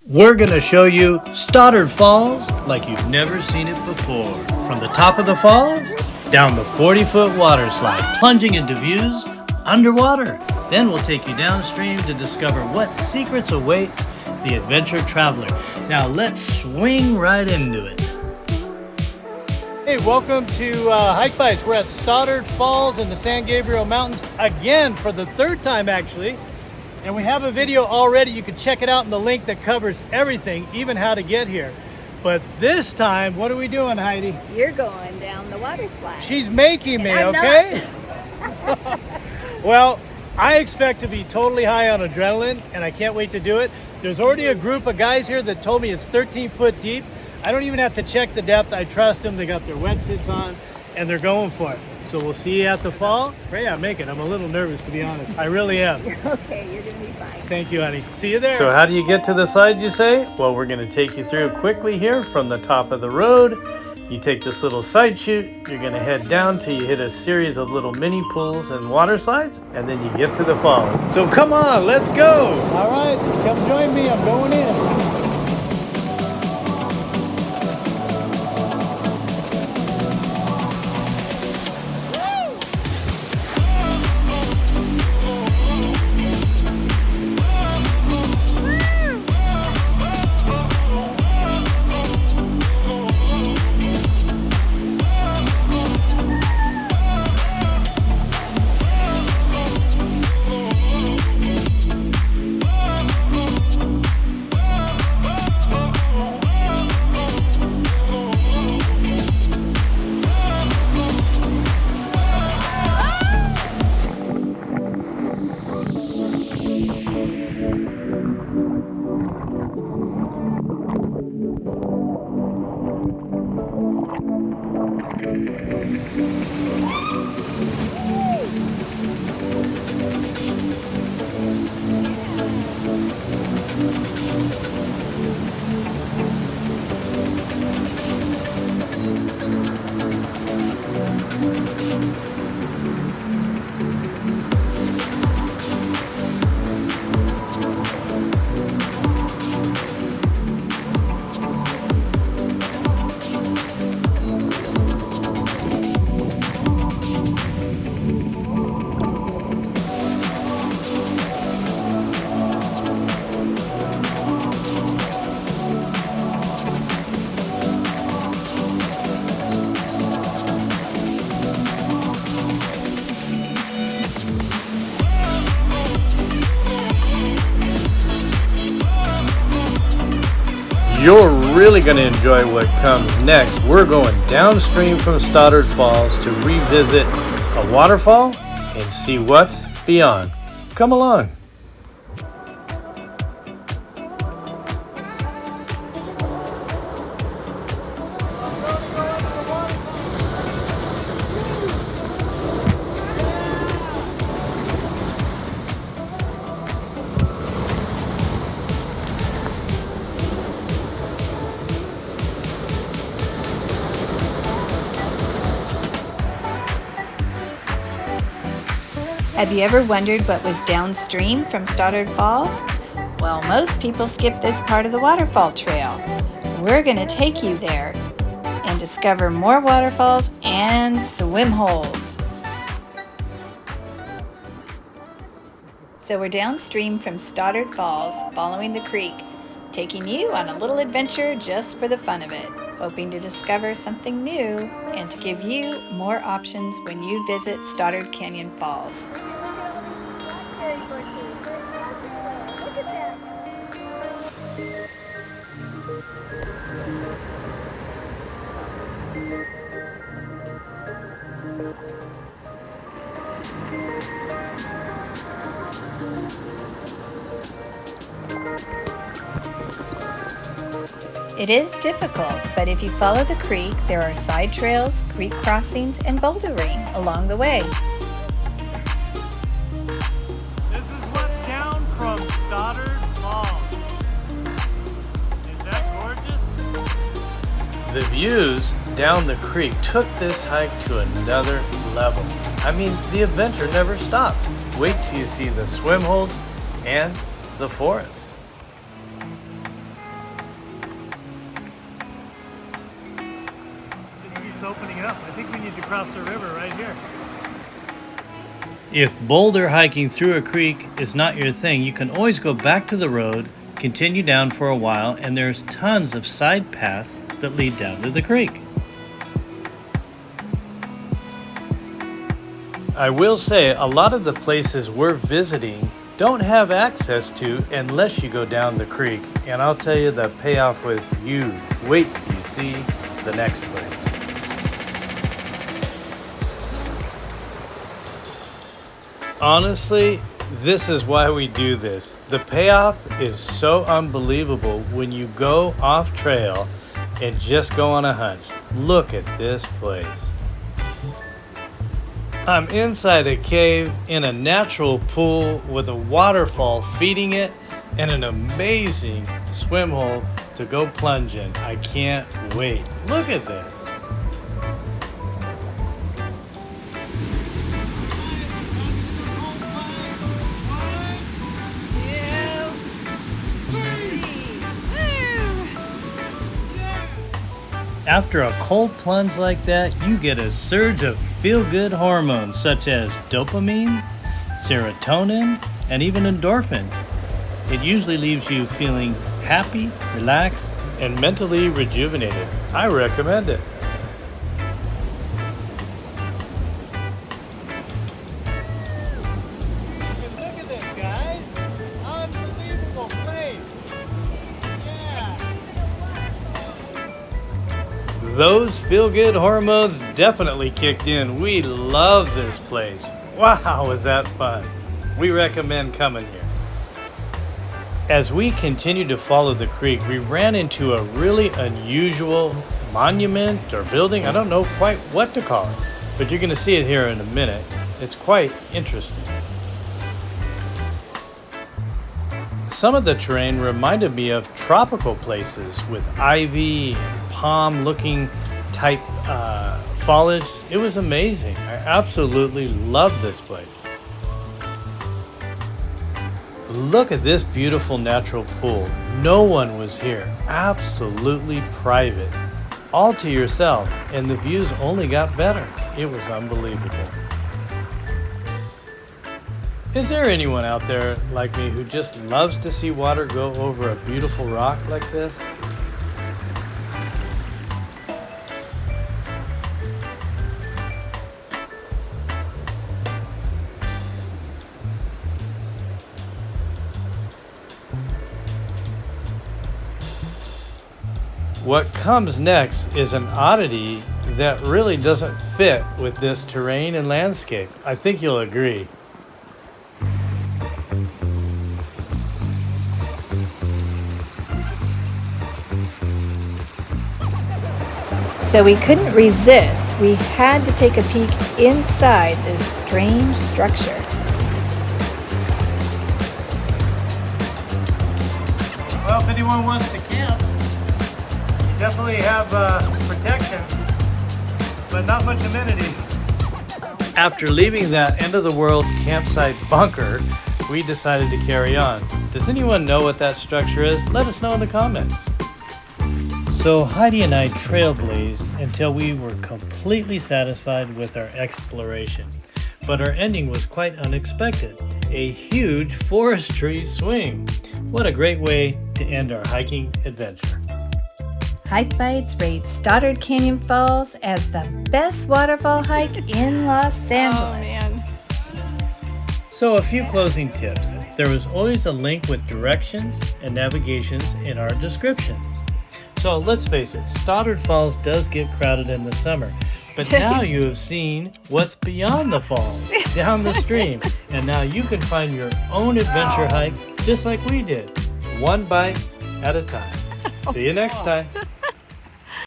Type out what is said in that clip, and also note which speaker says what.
Speaker 1: We're going to show you Stoddard Falls like you've never seen it before. From the top of the falls, down the 40-foot water slide, plunging into views underwater. Then we'll take you downstream to discover what secrets await the adventure traveler. Now let's swing right into it. Hey, welcome to Hike Bites. We're at Stoddard Falls in the San Gabriel Mountains again for the third time actually. And we have a video already. You can check it out in the link that covers everything, even how to get here. But this time, what are we doing, Heidi?
Speaker 2: You're going down the water slide.
Speaker 1: She's making me, okay? Well, I expect to be totally high on adrenaline, and I can't wait to do it. There's already a group of guys here that told me it's 13 foot deep. I don't even have to check the depth. I trust them. They got their wetsuits on, and they're going for it. So we'll see you at the fall. Pray I make it. I'm a little nervous, to be honest. I really am.
Speaker 2: You're okay. You're going to be fine.
Speaker 1: Thank you, honey. See you there. So how do you get to the side, you say? Well, we're going to take you through quickly here from the top of the road. You take this little side chute. You're going to head down till you hit a series of little mini pools and water slides, and then you get to the fall. So come on, let's go. All right, come join me. I'm going in. You're really going to enjoy what comes next. We're going downstream from Stoddard Falls to revisit a waterfall and see what's beyond. Come along.
Speaker 2: Have you ever wondered what was downstream from Stoddard Falls? Well, most people skip this part of the waterfall trail. We're going to take you there and discover more waterfalls and swim holes. So we're downstream from Stoddard Falls, following the creek, taking you on a little adventure just for the fun of it, hoping to discover something new and to give you more options when you visit Stoddard Canyon Falls. It is difficult, but if you follow the creek, there are side trails, creek crossings, and bouldering along the way.
Speaker 1: This is what's down from Stoddard Falls. Is that gorgeous? The views down the creek took this hike to another level. I mean, the adventure never stopped. Wait till you see the swim holes and the forest.
Speaker 3: it up. I think we need to cross the river right here.
Speaker 1: If boulder hiking through a creek is not your thing, you can always go back to the road, continue down for a while, and there's tons of side paths that lead down to the creek. I will say a lot of the places we're visiting don't have access to unless you go down the creek, and I'll tell you the payoff was huge. Wait till you see the next place. Honestly, this is why we do this. The payoff is so unbelievable when you go off trail and just go on a hunch. Look at this place. I'm inside a cave in a natural pool with a waterfall feeding it and an amazing swim hole to go plunge in. I can't wait. Look at this. After a cold plunge like that, you get a surge of feel-good hormones such as dopamine, serotonin, and even endorphins. It usually leaves you feeling happy, relaxed, and mentally rejuvenated. I recommend it. Look at this, guys. Unbelievable place. Yeah. Those feel-good hormones definitely kicked in. We love this place. Wow, was that fun. We recommend coming here. As we continued to follow the creek, we ran into a really unusual monument or building. I don't know quite what to call it, but you're going to see it here in a minute. It's quite interesting. Some of the terrain reminded me of tropical places with ivy, palm looking type foliage. It was amazing. I absolutely loved this place. Look at this beautiful natural pool. No one was here. Absolutely private. All to yourself, and the views only got better. It was unbelievable. Is there anyone out there like me who just loves to see water go over a beautiful rock like this? What comes next is an oddity that really doesn't fit with this terrain and landscape. I think you'll agree.
Speaker 2: So we couldn't resist. We had to take a peek inside this strange structure.
Speaker 3: Well, if anyone wants to camp, you definitely have protection, but not much amenities.
Speaker 1: After leaving that end-of-the-world campsite bunker, we decided to carry on. Does anyone know what that structure is? Let us know in the comments. So Heidi and I trailblazed until we were completely satisfied with our exploration. But our ending was quite unexpected. A huge forestry swing. What a great way to end our hiking adventure.
Speaker 2: Hike Bites rates Stoddard Canyon Falls as the best waterfall hike in Los Angeles.
Speaker 4: Oh, man.
Speaker 1: So a few closing tips. There is always a link with directions and navigations in our descriptions. So let's face it, Stoddard Falls does get crowded in the summer, but now you have seen what's beyond the falls, down the stream, and now you can find your own adventure hike just like we did, one bite at a time. See you next time.